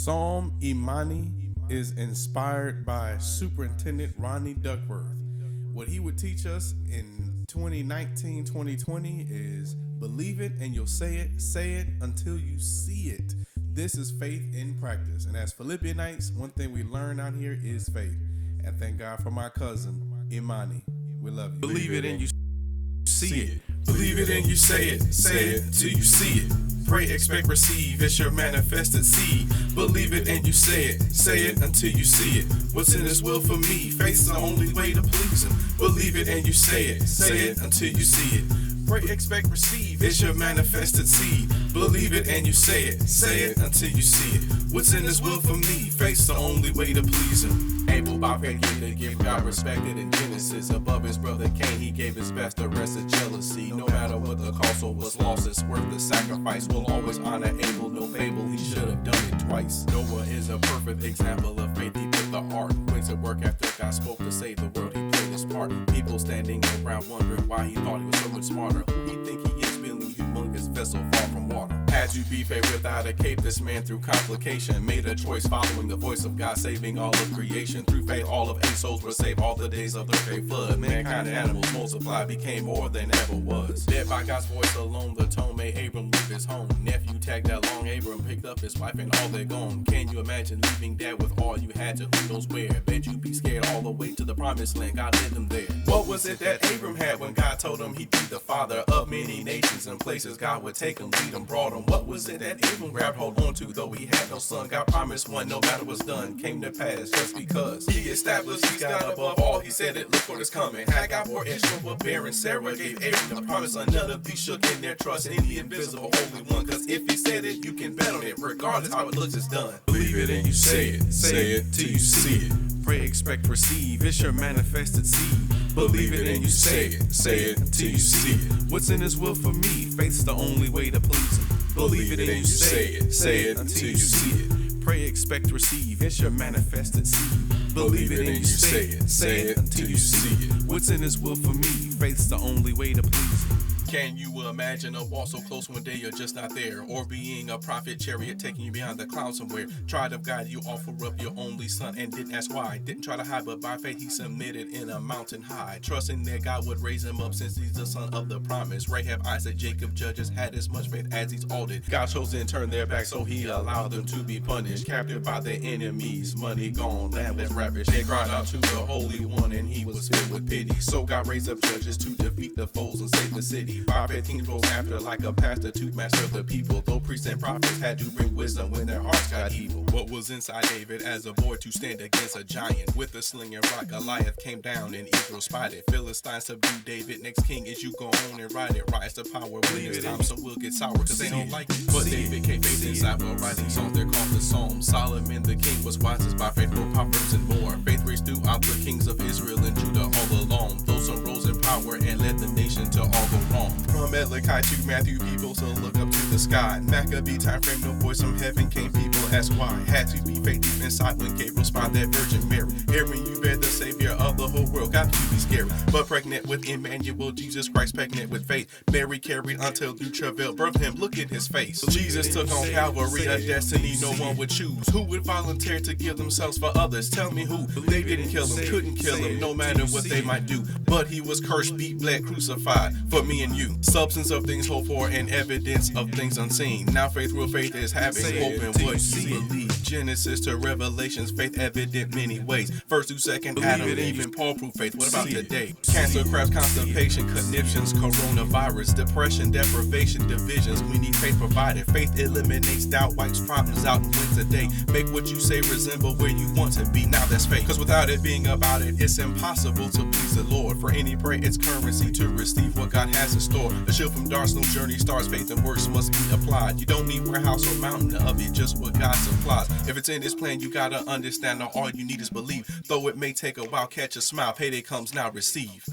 Psalm Imani is inspired by Superintendent Ronnie Duckworth. What he would teach us in 2019-2020 is believe it and you'll say it until you see it. This is faith in practice. And as Philippians, one thing we learn out here is faith. And thank God for my cousin, Imani. We love you. Believe it and you see it. Believe it and you say it till you see it. Pray, expect, receive, it's your manifested seed. Believe it and you say it until you see it. What's in His will for me? Faith's the only way to please Him. Believe it and you say it until you see it. Pray, expect, receive, it's your manifested seed. Believe it and you say it until you see it. What's in His will for me? Faith's the only way to please Him. Abel by faith gave the gift God respected in Genesis. Above his brother Cain, he gave his best, the rest is jealousy. No matter what the cost or what's lost, it's worth the sacrifice. We'll always honor Abel, no fable, he should have done it twice. Noah is a perfect example of faith, he put the ark. Went to work after God spoke to save the world, he played his part. People standing around wondering why he thought he was so much smarter. Who he think he is, building humongous vessel far from water. Had to be faith without a cape, this man through complication made a choice following the voice of God, saving all of creation. Through faith all of 8 souls were saved all the days of the great flood. Mankind and animals multiplied, became more than ever was. Led by God's voice alone, the tone made Abram leave his home. Nephew tagged along, Abram picked up his wife and all they're gone. Can you imagine leaving dad with all you had to who knows where? Bet you be scared all the way to the promised land, God led them there. What was it that Abram had when God told him he'd be the father of many nations and places? God would take him, lead him, brought him. What was it that Abram grabbed hold on to? Though he had no son, God promised one, no matter what's done, came to pass just because he established he's God above all. He said it, look what is coming. Hagar bore Ishmael, barren Sarah gave Abram the promise. None of these shook in their trust in the invisible Holy One. Cause if he said it, you can bet on it. Regardless how it looks, it's done. Believe it and you say it till you see it. Pray, expect, receive, it's your manifested seed. Believe it and you say it until you see it. What's in His will for me? Faith's the only way to please Him. Believe it and you say it until you see it. Pray, expect, receive, it's your manifested seed. Believe it and you say it until you see it. What's in His will for me? Faith's the only way to please Him. Can you imagine a wall so close one day you're just not there? Or being a prophet chariot taking you behind the clouds somewhere? Tried of God, you offer up your only son and didn't ask why. Didn't try to hide, but by faith he submitted in a mountain high. Trusting that God would raise him up since he's the son of the promise. Rahab, Isaac, Jacob, judges had as much faith as he's audit. God chose and turned their back, so he allowed them to be punished. Captured by their enemies, money gone, land was ravished. They cried out to the Holy One and he was filled with pity. So God raised up judges to defeat the foes and save the city. By faith kings rose after like a pastor to master the people. Though priests and prophets had to bring wisdom when their hearts got evil. What was inside David as a boy to stand against a giant? With a sling and rock, Goliath came down and Israel spied it. Philistines subdued David. Next king is you go on and ride it. Rise to power when it's time, so we'll get sour cause they don't like it. But David came faith inside while writing songs, they're called the Psalms. Solomon the king was wisest by faith, wrote Proverbs and more. Faith raised throughout the kings of Israel and Judah all along. Those some rose in power and led the nation to all go wrong. From Malachi to Matthew, people so look up to the sky. Maccabee time frame, no voice from heaven came, people ask why. Had to be faith deep inside when Gabriel spied that Virgin Mary. Hearing you bear the Savior of the whole world, got to be scary. But pregnant with Emmanuel, Jesus Christ pregnant with faith. Mary carried until through travail, birthed him, look at his face. Jesus took on Calvary, a destiny no one would choose. Who would volunteer to give themselves for others? Tell me who. They didn't kill him, couldn't kill him, no matter what they might do. But he was cursed, beat, bled, crucified for me and you. Substance of things hoped for and evidence of things unseen. Now faith, real faith is having hope in what you believe. Genesis to Revelations, faith evident many ways. First to second Adam, even Paul proved faith. What about today? Cancer, crabs, constipation, conniptions, coronavirus, depression, deprivation, divisions. We need faith provided. Faith eliminates doubt, wipes problems out and wins the day. Make what you say resemble where you want to be. Now that's faith. Cause without it being about it, it's impossible to please the Lord. For any prayer, it's currency to receive what God has in store. A shield from darkness, no journey starts. Faith and works must be applied. You don't need warehouse or mountain of it, just what God supplies. If it's in His plan, you gotta understand. Now all you need is believe. Though it may take a while, catch a smile. Payday comes now, receive.